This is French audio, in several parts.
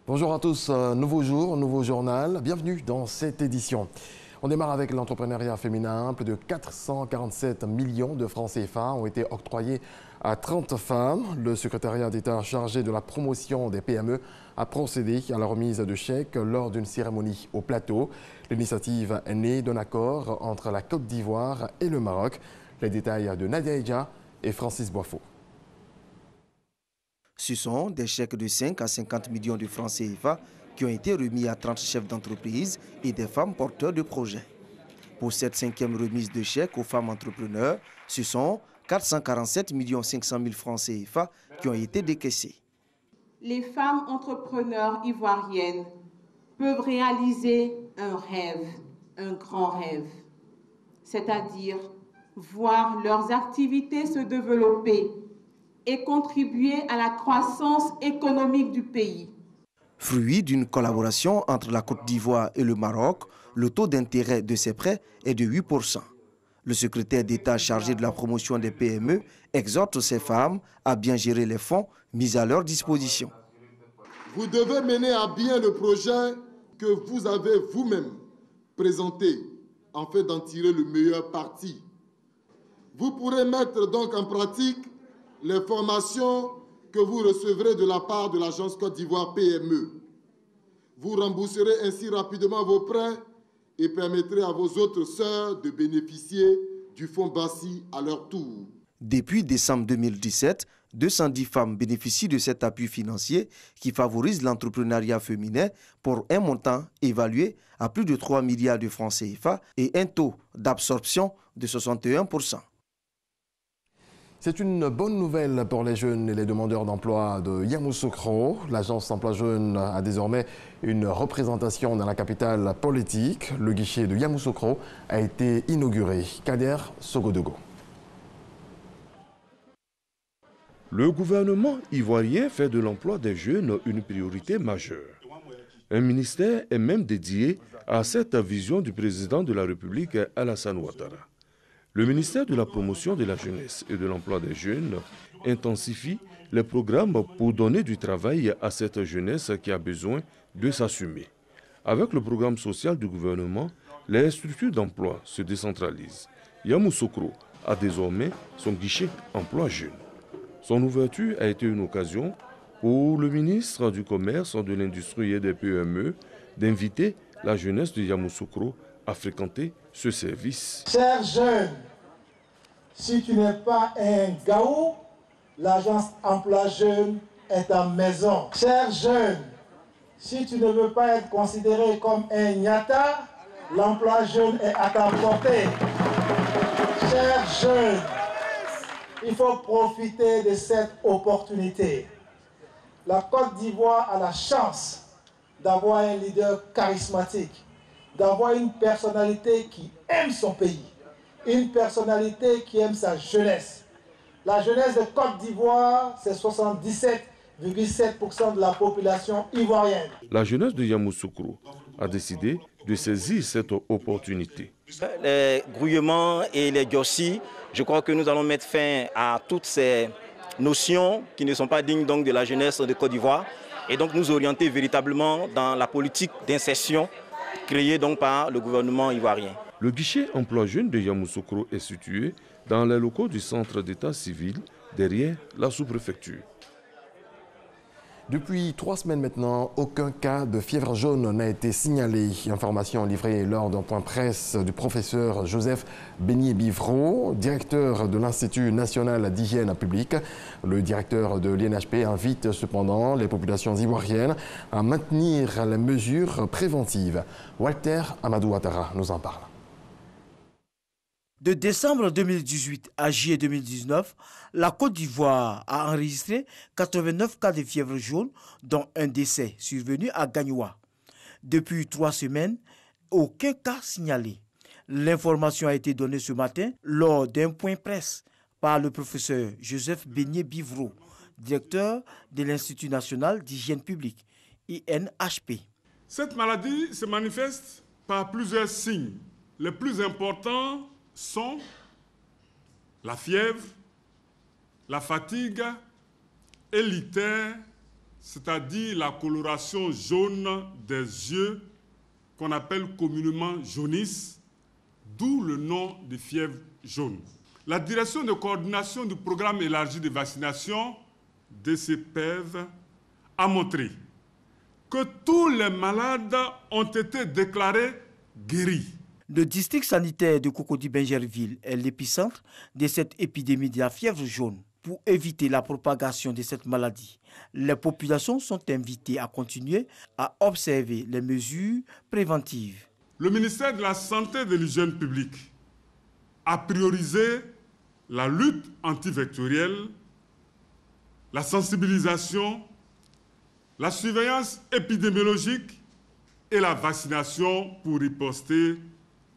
Bonjour à tous, nouveau jour, nouveau journal, bienvenue dans cette édition. On démarre avec l'entrepreneuriat féminin. Plus de 447 millions de francs CFA ont été octroyés à 30 femmes. Le secrétariat d'État chargé de la promotion des PME a procédé à la remise de chèques lors d'une cérémonie au plateau. L'initiative est née d'un accord entre la Côte d'Ivoire et le Maroc. Les détails de Nadia Eja et Francis Boifo. Ce sont des chèques de 5 à 50 millions de francs CFA qui ont été remis à 30 chefs d'entreprise et des femmes porteurs de projets. Pour cette 5e remise de chèques aux femmes entrepreneurs, ce sont 447 500 000 francs CFA qui ont été décaissés. Les femmes entrepreneurs ivoiriennes peuvent réaliser un rêve, un grand rêve, c'est-à-dire voir leurs activités se développer et contribuer à la croissance économique du pays. Fruit d'une collaboration entre la Côte d'Ivoire et le Maroc, le taux d'intérêt de ces prêts est de 8%. Le secrétaire d'État chargé de la promotion des PME exhorte ces femmes à bien gérer les fonds mis à leur disposition. Vous devez mener à bien le projet que vous avez vous-même présenté afin d'en tirer le meilleur parti. Vous pourrez mettre donc en pratique les formations que vous recevrez de la part de l'agence Côte d'Ivoire PME. Vous rembourserez ainsi rapidement vos prêts et permettrez à vos autres sœurs de bénéficier du fonds Bassi à leur tour. Depuis décembre 2017, 210 femmes bénéficient de cet appui financier qui favorise l'entrepreneuriat féminin pour un montant évalué à plus de 3 milliards de francs CFA et un taux d'absorption de 61%. C'est une bonne nouvelle pour les jeunes et les demandeurs d'emploi de Yamoussoukro. L'agence Emploi Jeunes a désormais une représentation dans la capitale politique. Le guichet de Yamoussoukro a été inauguré. Kader Sogodogo. Le gouvernement ivoirien fait de l'emploi des jeunes une priorité majeure. Un ministère est même dédié à cette vision du président de la République, Alassane Ouattara. Le ministère de la Promotion de la Jeunesse et de l'Emploi des Jeunes intensifie les programmes pour donner du travail à cette jeunesse qui a besoin de s'assumer. Avec le programme social du gouvernement, les structures d'emploi se décentralisent. Yamoussoukro a désormais son guichet emploi jeune. Son ouverture a été une occasion pour le ministre du Commerce, de l'Industrie et des PME d'inviter la jeunesse de Yamoussoukro à fréquenter ce service. Chers jeunes, si tu n'es pas un gaou, l'agence Emploi Jeunes est ta maison. Chers jeunes, si tu ne veux pas être considéré comme un nyata, l'emploi jeune est à ta portée. Chers jeunes, il faut profiter de cette opportunité. La Côte d'Ivoire a la chance d'avoir un leader charismatique, d'avoir une personnalité qui aime son pays, une personnalité qui aime sa jeunesse. La jeunesse de Côte d'Ivoire, c'est 77,7% de la population ivoirienne. La jeunesse de Yamoussoukro a décidé de saisir cette opportunité. Les grouillements et les diossis, je crois que nous allons mettre fin à toutes ces notions qui ne sont pas dignes donc de la jeunesse de Côte d'Ivoire et donc nous orienter véritablement dans la politique d'insertion créée donc par le gouvernement ivoirien. Le guichet emploi jeune de Yamoussoukro est situé dans les locaux du centre d'état civil, derrière la sous-préfecture. Depuis 3 semaines maintenant, aucun cas de fièvre jaune n'a été signalé. Information livrée lors d'un point presse du professeur Joseph Beignet-Bivreau, directeur de l'Institut national d'hygiène publique. Le directeur de l'INHP invite cependant les populations ivoiriennes à maintenir les mesures préventives. Walter Amadou Ouattara nous en parle. De décembre 2018 à juillet 2019, la Côte d'Ivoire a enregistré 89 cas de fièvre jaune, dont un décès survenu à Gagnoua. Depuis 3 semaines, aucun cas signalé. L'information a été donnée ce matin lors d'un point presse par le professeur Joseph Beignet-Bivreau, directeur de l'Institut national d'hygiène publique, INHP. Cette maladie se manifeste par plusieurs signes. Les plus importants sont la fièvre, la fatigue élitaire c'est-à-dire la coloration jaune des yeux qu'on appelle communément jaunisse, d'où le nom de fièvre jaune. La direction de coordination du programme élargi de vaccination, DCPEV, a montré que tous les malades ont été déclarés guéris. Le district sanitaire de Cocody-Benjerville est l'épicentre de cette épidémie de la fièvre jaune. Pour éviter la propagation de cette maladie, les populations sont invitées à continuer à observer les mesures préventives. Le ministère de la Santé et de l'Hygiène publique a priorisé la lutte antivectorielle, la sensibilisation, la surveillance épidémiologique et la vaccination pour riposter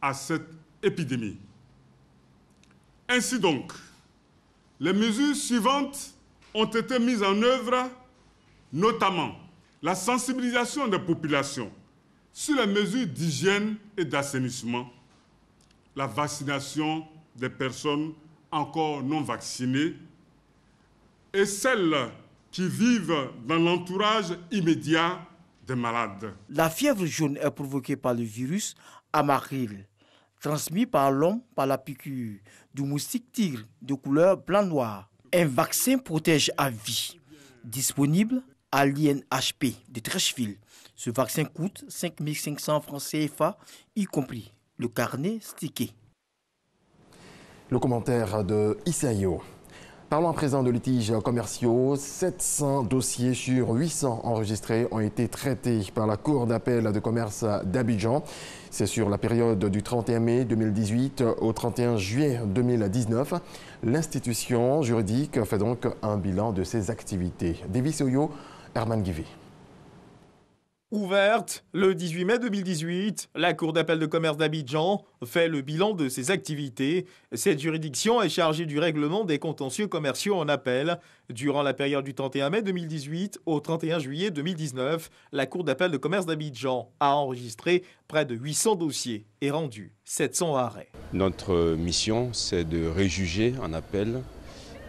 à cette épidémie. Ainsi donc, les mesures suivantes ont été mises en œuvre, notamment la sensibilisation des populations sur les mesures d'hygiène et d'assainissement, la vaccination des personnes encore non vaccinées et celles qui vivent dans l'entourage immédiat des malades. La fièvre jaune est provoquée par le virus Amaril, transmis par l'homme par la piqûre du moustique tigre de couleur blanc-noir. Un vaccin protège à vie, disponible à l'INHP de Trècheville. Ce vaccin coûte 5 500 francs CFA, y compris le carnet stické. Le commentaire de Issaïo. Parlons à présent de litiges commerciaux. 700 dossiers sur 800 enregistrés ont été traités par la Cour d'appel de commerce d'Abidjan. C'est sur la période du 31 mai 2018 au 31 juillet 2019. L'institution juridique fait donc un bilan de ses activités. Davis Oyo, Herman Guivé. Ouverte le 18 mai 2018, la Cour d'appel de commerce d'Abidjan fait le bilan de ses activités. Cette juridiction est chargée du règlement des contentieux commerciaux en appel. Durant la période du 31 mai 2018 au 31 juillet 2019, la Cour d'appel de commerce d'Abidjan a enregistré près de 800 dossiers et rendu 700 arrêts. Notre mission, c'est de réjuger en appel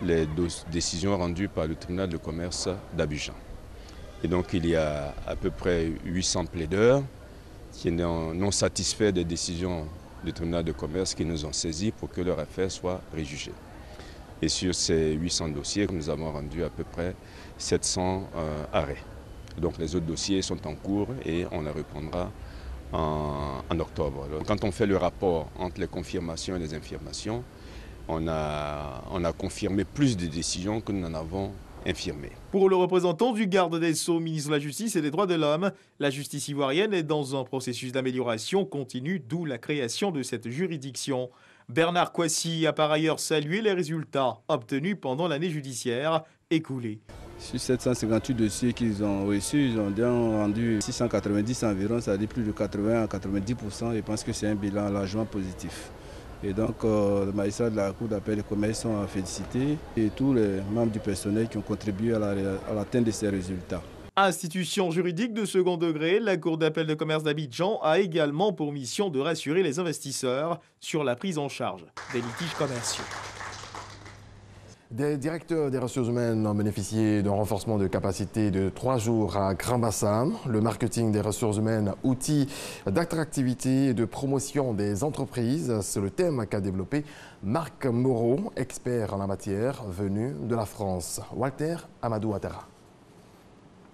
les décisions rendues par le tribunal de commerce d'Abidjan. Et donc il y a à peu près 800 plaideurs qui sont non satisfaits des décisions du tribunal de commerce qui nous ont saisis pour que leur affaire soit réjugée. Et sur ces 800 dossiers, nous avons rendu à peu près 700 arrêts. Donc les autres dossiers sont en cours et on les répondra en octobre. Quand on fait le rapport entre les confirmations et les infirmations, on a confirmé plus de décisions que nous en avons infirmé. Pour le représentant du garde des Sceaux, ministre de la Justice et des Droits de l'Homme, la justice ivoirienne est dans un processus d'amélioration continue, d'où la création de cette juridiction. Bernard Kouassi a par ailleurs salué les résultats obtenus pendant l'année judiciaire écoulée. Sur 758 dossiers qu'ils ont reçus, ils ont rendu 690 environ, c'est-à-dire plus de 80 à 90%. Je pense que c'est un bilan largement positif. Et donc, les magistrats de la Cour d'appel de commerce sont à féliciter et tous les membres du personnel qui ont contribué à l'atteinte de ces résultats. Institution juridique de second degré, la Cour d'appel de commerce d'Abidjan a également pour mission de rassurer les investisseurs sur la prise en charge des litiges commerciaux. Des directeurs des ressources humaines ont bénéficié d'un renforcement de capacité de 3 jours à Grand-Bassam. Le marketing des ressources humaines, outil d'attractivité et de promotion des entreprises, c'est le thème qu'a développé Marc Moreau, expert en la matière, venu de la France. Walter Amadou Ouattara.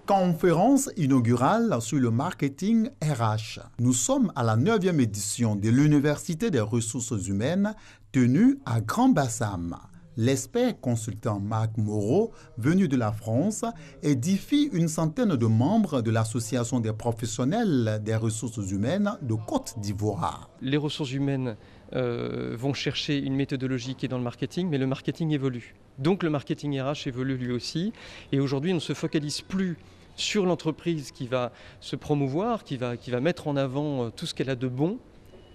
Conférence inaugurale sur le marketing RH. Nous sommes à la 9e édition de l'Université des ressources humaines tenue à Grand-Bassam. L'expert consultant Marc Moreau, venu de la France, édifie une centaine de membres de l'Association des professionnels des ressources humaines de Côte d'Ivoire. Les ressources humaines vont chercher une méthodologie qui est dans le marketing, mais le marketing évolue. Donc le marketing RH évolue lui aussi. Et aujourd'hui, on ne se focalise plus sur l'entreprise qui va se promouvoir, qui va mettre en avant tout ce qu'elle a de bon,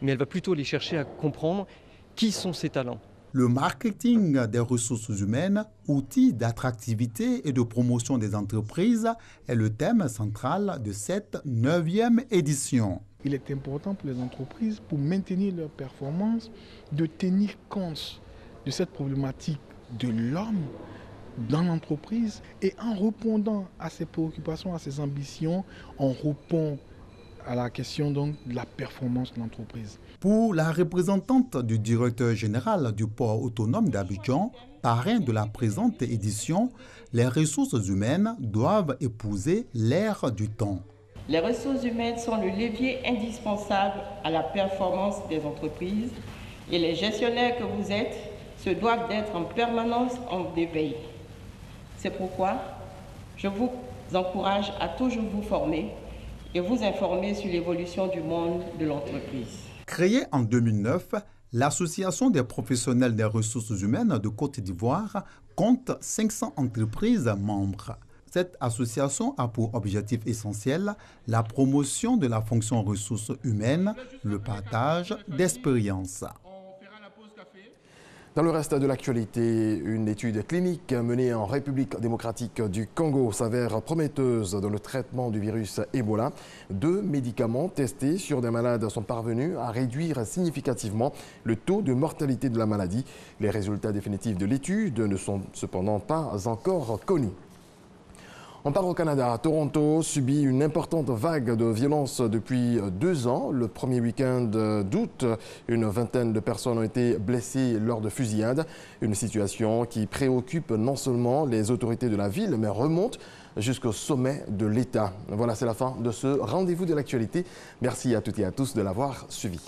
mais elle va plutôt aller chercher à comprendre qui sont ses talents. Le marketing des ressources humaines, outil d'attractivité et de promotion des entreprises, est le thème central de cette 9e édition. Il est important pour les entreprises, pour maintenir leur performance, de tenir compte de cette problématique de l'homme dans l'entreprise et en répondant à ses préoccupations, à ses ambitions, on répond à la question donc de la performance de l'entreprise. Pour la représentante du directeur général du port autonome d'Abidjan, parrain de la présente édition, les ressources humaines doivent épouser l'ère du temps. Les ressources humaines sont le levier indispensable à la performance des entreprises et les gestionnaires que vous êtes se doivent d'être en permanence en éveil. C'est pourquoi je vous encourage à toujours vous former et vous informer sur l'évolution du monde de l'entreprise. Créée en 2009, l'Association des professionnels des ressources humaines de Côte d'Ivoire compte 500 entreprises membres. Cette association a pour objectif essentiel la promotion de la fonction ressources humaines, le partage d'expériences. Dans le reste de l'actualité, une étude clinique menée en République démocratique du Congo s'avère prometteuse dans le traitement du virus Ebola. 2 médicaments testés sur des malades sont parvenus à réduire significativement le taux de mortalité de la maladie. Les résultats définitifs de l'étude ne sont cependant pas encore connus. On part au Canada. Toronto subit une importante vague de violence depuis 2 ans. Le premier week-end d'août, une vingtaine de personnes ont été blessées lors de fusillades. Une situation qui préoccupe non seulement les autorités de la ville, mais remonte jusqu'au sommet de l'État. Voilà, c'est la fin de ce rendez-vous de l'actualité. Merci à toutes et à tous de l'avoir suivi.